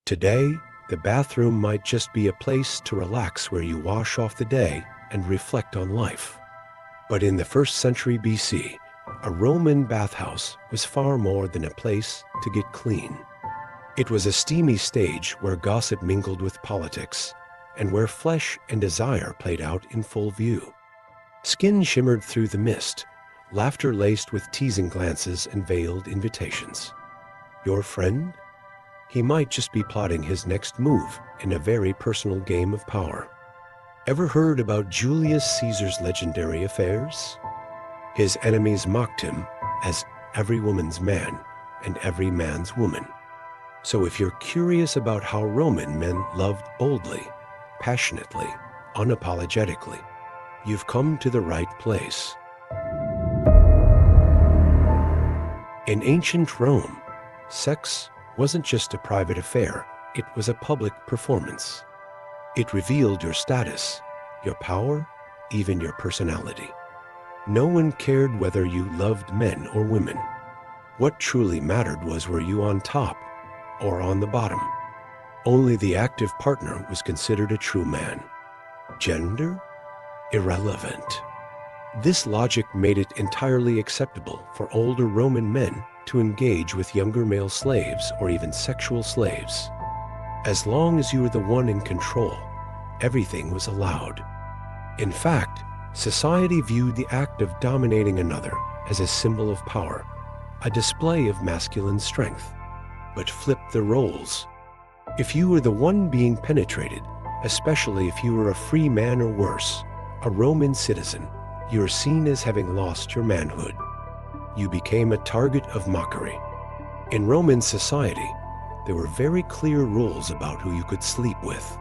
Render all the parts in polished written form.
Today, the bathroom might just be a place to relax where you wash off the day and reflect on life. But in the 1st century BC, a Roman bathhouse was far more than a place to get clean. It was a steamy stage where gossip mingled with politics, and where flesh and desire played out in full view. Skin shimmered through the mist, laughter laced with teasing glances and veiled invitations. Your friend? He might just be plotting his next move in a very personal game of power. Ever heard about Julius Caesar's legendary affairs? His enemies mocked him as every woman's man and every man's woman. So if you're curious about how Roman men loved boldly, passionately, unapologetically, you've come to the right place. In ancient Rome, sex wasn't just a private affair, it was a public performance. It revealed your status, your power, even your personality. No one cared whether you loved men or women. What truly mattered was, were you on top or on the bottom? Only the active partner was considered a true man. Gender? Irrelevant. This logic made it entirely acceptable for older Roman men to engage with younger male slaves or even sexual slaves. As long as you were the one in control, everything was allowed. In fact, society viewed the act of dominating another as a symbol of power, a display of masculine strength. But flip the roles. If you were the one being penetrated, especially if you were a free man or worse, a Roman citizen, you are seen as having lost your manhood. You became a target of mockery. In Roman society, there were very clear rules about who you could sleep with.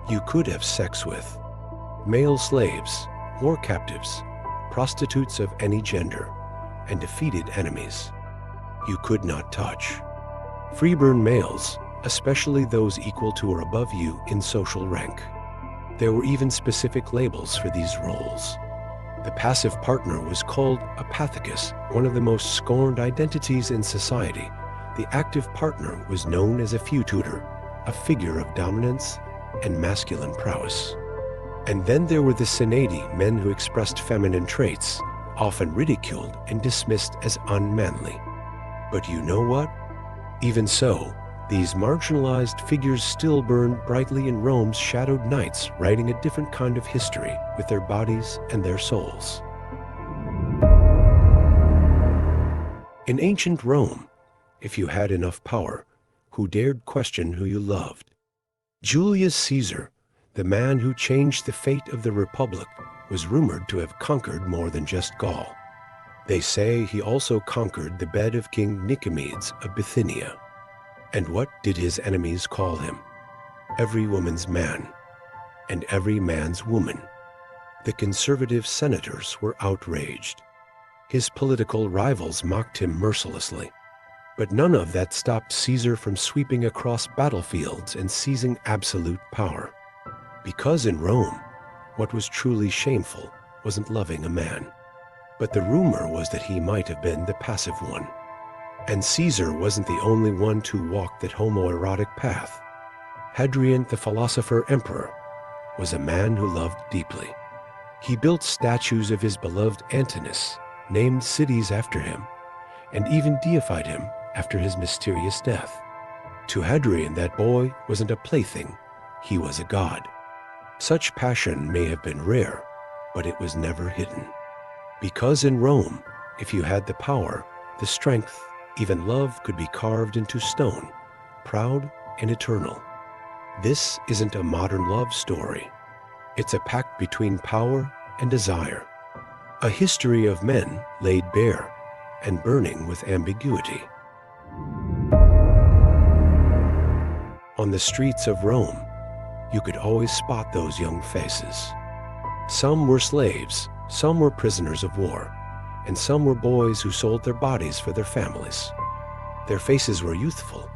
You could have sex with male slaves, war captives, prostitutes of any gender, and defeated enemies. You could not touch freeborn males, especially those equal to or above you in social rank. There were even specific labels for these roles. The passive partner was called a pathicus, one of the most scorned identities in society. The active partner was known as a feututor, a figure of dominance and masculine prowess. And then there were the senati, men who expressed feminine traits, often ridiculed and dismissed as unmanly. But you know what? Even so, these marginalized figures still burned brightly in Rome's shadowed nights, writing a different kind of history with their bodies and their souls. In ancient Rome, if you had enough power, who dared question who you loved? Julius Caesar, the man who changed the fate of the Republic, was rumored to have conquered more than just Gaul. They say he also conquered the bed of King Nicomedes of Bithynia. And what did his enemies call him? Every woman's man, and every man's woman. The conservative senators were outraged. His political rivals mocked him mercilessly. But none of that stopped Caesar from sweeping across battlefields and seizing absolute power. Because in Rome, what was truly shameful wasn't loving a man. But the rumor was that he might have been the passive one. And Caesar wasn't the only one to walk that homoerotic path. Hadrian, the philosopher emperor, was a man who loved deeply. He built statues of his beloved Antinous, named cities after him, and even deified him after his mysterious death. To Hadrian, that boy wasn't a plaything, he was a god. Such passion may have been rare, but it was never hidden. Because in Rome, if you had the power, the strength, even love could be carved into stone, proud and eternal. This isn't a modern love story. It's a pact between power and desire. A history of men laid bare and burning with ambiguity. On the streets of Rome, you could always spot those young faces. Some were slaves, some were prisoners of war, and some were boys who sold their bodies for their families. Their faces were youthful,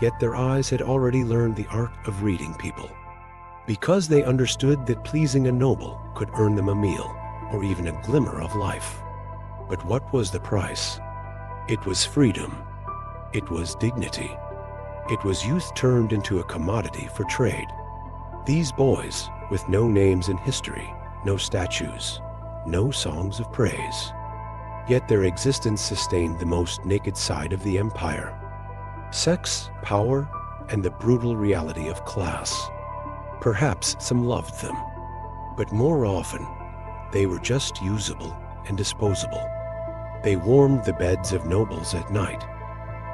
yet their eyes had already learned the art of reading people. Because they understood that pleasing a noble could earn them a meal, or even a glimmer of life. But what was the price? It was freedom. It was dignity. It was youth turned into a commodity for trade. These boys, with no names in history, no statues, no songs of praise. Yet their existence sustained the most naked side of the empire. Sex, power, and the brutal reality of class. Perhaps some loved them, but more often, they were just usable and disposable. They warmed the beds of nobles at night,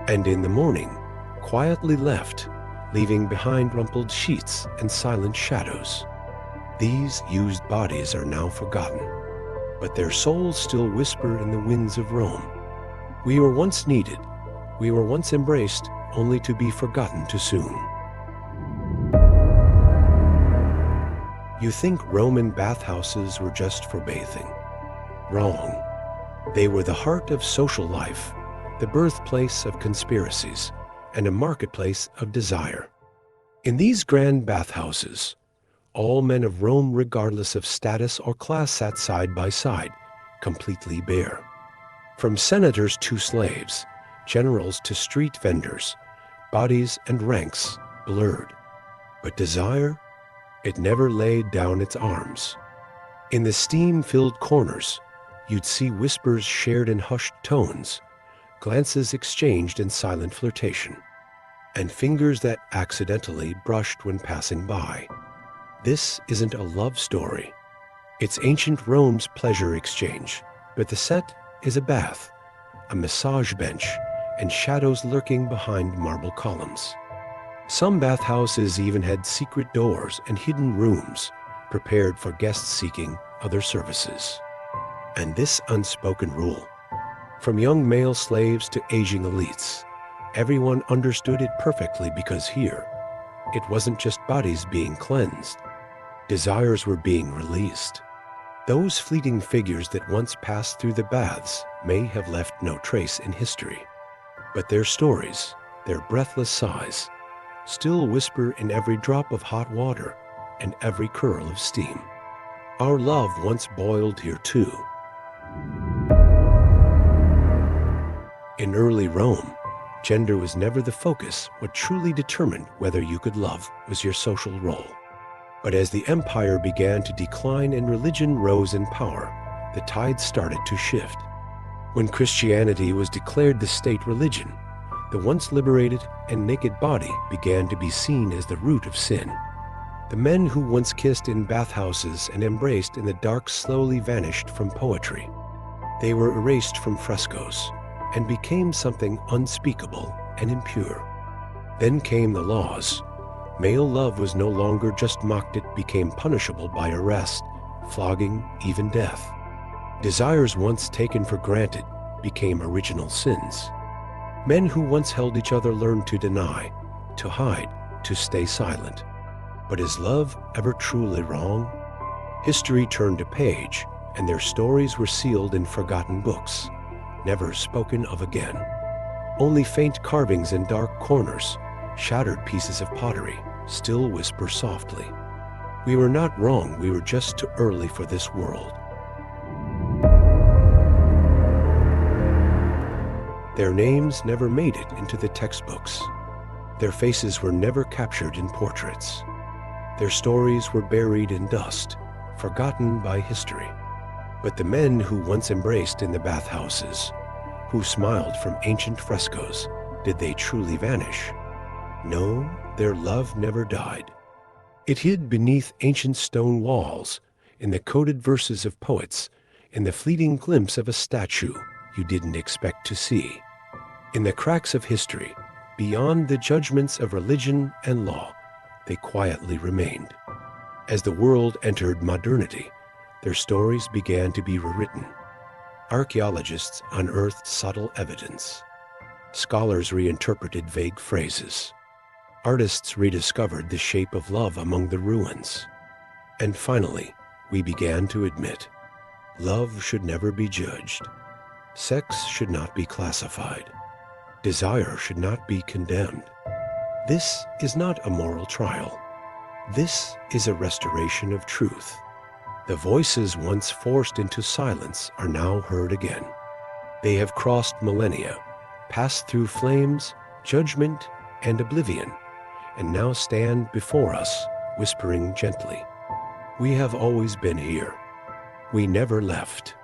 and in the morning, quietly left, leaving behind rumpled sheets and silent shadows. These used bodies are now forgotten, but their souls still whisper in the winds of Rome. We were once needed, we were once embraced, only to be forgotten too soon. You think Roman bathhouses were just for bathing? Wrong. They were the heart of social life, the birthplace of conspiracies, and a marketplace of desire. In these grand bathhouses, all men of Rome, regardless of status or class, sat side by side, completely bare. From senators to slaves, generals to street vendors, bodies and ranks blurred. But desire, it never laid down its arms. In the steam-filled corners, you'd see whispers shared in hushed tones, glances exchanged in silent flirtation, and fingers that accidentally brushed when passing by. This isn't a love story. It's ancient Rome's pleasure exchange, but the set is a bath, a massage bench, and shadows lurking behind marble columns. Some bathhouses even had secret doors and hidden rooms, prepared for guests seeking other services. And this unspoken rule, from young male slaves to aging elites, everyone understood it perfectly, because here, it wasn't just bodies being cleansed. Desires were being released. Those fleeting figures that once passed through the baths may have left no trace in history, but their stories, their breathless sighs, still whisper in every drop of hot water and every curl of steam. Our love once boiled here too. In early Rome, gender was never the focus. What truly determined whether you could love was your social role. But as the empire began to decline and religion rose in power, the tide started to shift. When Christianity was declared the state religion, the once liberated and naked body began to be seen as the root of sin. The men who once kissed in bathhouses and embraced in the dark slowly vanished from poetry. They were erased from frescoes and became something unspeakable and impure. Then came the laws. Male love was no longer just mocked, it became punishable by arrest, flogging, even death. Desires once taken for granted became original sins. Men who once held each other learned to deny, to hide, to stay silent. But is love ever truly wrong? History turned a page, and their stories were sealed in forgotten books, never spoken of again. Only faint carvings in dark corners, shattered pieces of pottery, still whisper softly. We were not wrong, we were just too early for this world. Their names never made it into the textbooks. Their faces were never captured in portraits. Their stories were buried in dust, forgotten by history. But the men who once embraced in the bathhouses, who smiled from ancient frescoes, did they truly vanish? No, their love never died. It hid beneath ancient stone walls, in the coded verses of poets, in the fleeting glimpse of a statue you didn't expect to see. In the cracks of history, beyond the judgments of religion and law, they quietly remained. As the world entered modernity, their stories began to be rewritten. Archaeologists unearthed subtle evidence. Scholars reinterpreted vague phrases. Artists rediscovered the shape of love among the ruins. And finally, we began to admit, love should never be judged. Sex should not be classified. Desire should not be condemned. This is not a moral trial. This is a restoration of truth. The voices once forced into silence are now heard again. They have crossed millennia, passed through flames, judgment, and oblivion, and now stand before us, whispering gently, "We have always been here. We never left."